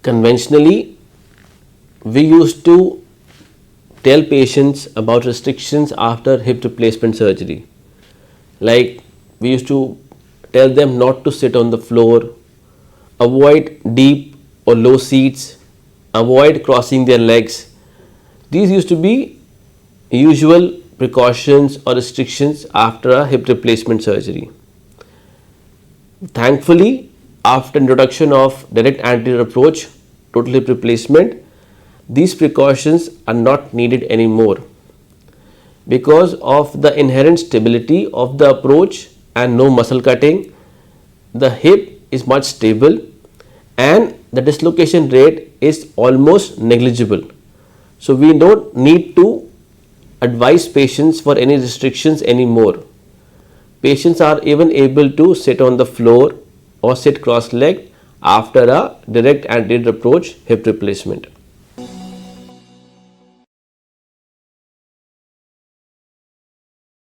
Conventionally, we used to tell patients about restrictions after hip replacement surgery. Like we used to tell them not to sit on the floor, avoid deep or low seats, avoid crossing their legs. These used to be usual precautions or restrictions after a hip replacement surgery. Thankfully, after introduction of direct anterior approach, total hip replacement, these precautions are not needed anymore because of the inherent stability of the approach and no muscle cutting. The hip is much stable and the dislocation rate is almost negligible. So we don't need to advise patients for any restrictions anymore. Patients are even able to sit on the floor or sit cross-legged after a direct anterior approach hip replacement.